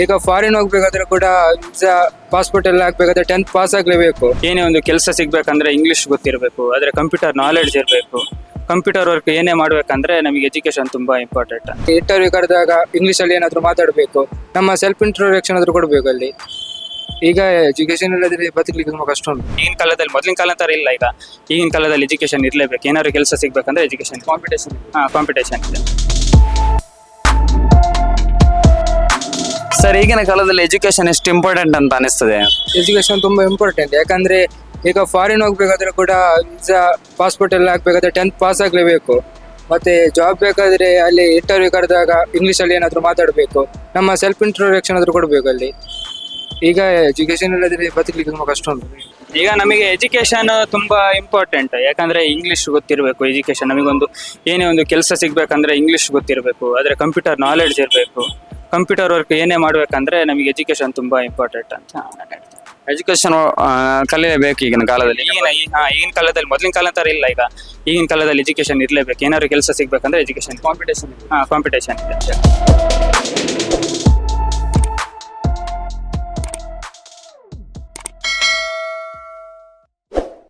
ಈಗ ಫಾರಿನ್ ಹೋಗ್ಬೇಕಾದ್ರೆ ಕೂಡ ವೀಸಾ ಪಾಸ್ಪೋರ್ಟ್ ಎಲ್ಲ ಹಾಕ್ಬೇಕಾದ್ರೆ 10th ಪಾಸ್ ಆಗ್ಲೇಬೇಕು. ಏನೇ ಒಂದು ಕೆಲಸ ಸಿಗ್ಬೇಕಂದ್ರೆ ಇಂಗ್ಲಿಷ್ ಗೊತ್ತಿರಬೇಕು, ಆದ್ರೆ ಕಂಪ್ಯೂಟರ್ ನಾಲೆಡ್ಜ್ ಇರಬೇಕು. ಕಂಪ್ಯೂಟರ್ ವರ್ಕ್ ಏನೇ ಮಾಡ್ಬೇಕಂದ್ರೆ ನಮಗೆ ಎಜುಕೇಶನ್ ತುಂಬಾ ಇಂಪಾರ್ಟೆಂಟ್. ಇಂಟರ್ವ್ಯೂ ಕರೆದಾಗ ಇಂಗ್ಲಿಷ್ ಅಲ್ಲಿ ಏನಾದ್ರು ಮಾತಾಡಬೇಕು, ನಮ್ಮ ಸೆಲ್ಫ್ ಇಂಟ್ರೊಡಕ್ಷನ್ ಆದ್ರೂ ಕೊಡ್ಬೇಕು ಅಲ್ಲಿ. ಈಗ ಎಜುಕೇಶನ್ ಇಲ್ಲದ್ರೆ ಬದುಕಲಿಕ್ಕೆ ತುಂಬಾ ಕಷ್ಟ ಉಂಟು. ಈಗಿನ ಕಾಲದಲ್ಲಿ ಮೊದಲಿನ ಕಾಲ ತರ ಇಲ್ಲ. ಈಗ ಈಗಿನ ಕಾಲದಲ್ಲಿ ಎಜುಕೇಶನ್ ಇರಲೇಬೇಕು. ಏನಾದ್ರು ಕೆಲಸ ಸಿಗ್ಬೇಕಂದ್ರೆ ಎಜುಕೇಶನ್. ಕಾಂಪಿಟೇಷನ್ ಇದೆ. ಸರ್, ಈಗಿನ ಕಾಲದಲ್ಲಿ ಎಜುಕೇಶನ್ ಎಷ್ಟು ಇಂಪಾರ್ಟೆಂಟ್ ಅಂತ ಅನಿಸ್ತದೆ? ಎಜುಕೇಶನ್ ತುಂಬಾ ಇಂಪಾರ್ಟೆಂಟ್. ಯಾಕಂದ್ರೆ ಈಗ ಫಾರಿನ್ ಹೋಗ್ಬೇಕಾದ್ರೆ ಕೂಡ ವೀಸಾ ಪಾಸ್ಪೋರ್ಟ್ ಎಲ್ಲ ಹಾಕ್ಬೇಕಾದ್ರೆ 10th ಪಾಸ್ ಆಗ್ಲೇಬೇಕು. ಮತ್ತೆ ಜಾಬ್ ಬೇಕಾದ್ರೆ ಅಲ್ಲಿ ಇಂಟರ್ವ್ಯೂ ಕರೆದಾಗ ಇಂಗ್ಲಿಷ್ ಅಲ್ಲಿ ಏನಾದ್ರು ಮಾತಾಡಬೇಕು, ನಮ್ಮ ಸೆಲ್ಫ್ ಇಂಟ್ರೊಡಕ್ಷನ್ ಆದ್ರೂ ಕೊಡ್ಬೇಕು ಅಲ್ಲಿ. ಈಗ ಎಜುಕೇಶನ್ ಇಲ್ಲದ್ರೆ ಬದುಕಲಿಕ್ಕೆ ತುಂಬಾ ಕಷ್ಟ ಉಂಟು. ಈಗ ನಮಗೆ ಎಜುಕೇಶನ್ ತುಂಬಾ ಇಂಪಾರ್ಟೆಂಟ್. ಯಾಕಂದ್ರೆ ಇಂಗ್ಲಿಷ್ ಗೊತ್ತಿರಬೇಕು. ಎಜುಕೇಶನ್ ನಮಗೊಂದು ಏನೇ ಒಂದು ಕೆಲಸ ಸಿಗ್ಬೇಕಂದ್ರೆ ಇಂಗ್ಲಿಷ್ ಗೊತ್ತಿರಬೇಕು, ಆದ್ರೆ ಕಂಪ್ಯೂಟರ್ ನಾಲೆಡ್ಜ್ ಇರಬೇಕು. ಕಂಪ್ಯೂಟರ್ ವರ್ಕ್ ಏನೇ ಮಾಡ್ಬೇಕಂದ್ರೆ ನಮಗೆ ಎಜುಕೇಶನ್ ತುಂಬಾ ಇಂಪಾರ್ಟೆಂಟ್ ಅಂತ ನಾನು ಹೇಳ್ತೀನಿ. ಎಜುಕೇಶನ್ ಕಲಿಯಬೇಕು ಈಗಿನ ಕಾಲದಲ್ಲಿ. ಈಗಿನ ಕಾಲದಲ್ಲಿ ಮೊದಲಿನ ಕಾಲ ತರ ಇಲ್ಲ. ಈಗ ಈಗಿನ ಕಾಲದಲ್ಲಿ ಎಜುಕೇಶನ್ ಇರಲೇಬೇಕು. ಏನಾದ್ರು ಕೆಲಸ ಸಿಗ್ಬೇಕಂದ್ರೆ ಎಜುಕೇಶನ್. ಕಾಂಪಿಟೇಷನ್ ಇದೆ.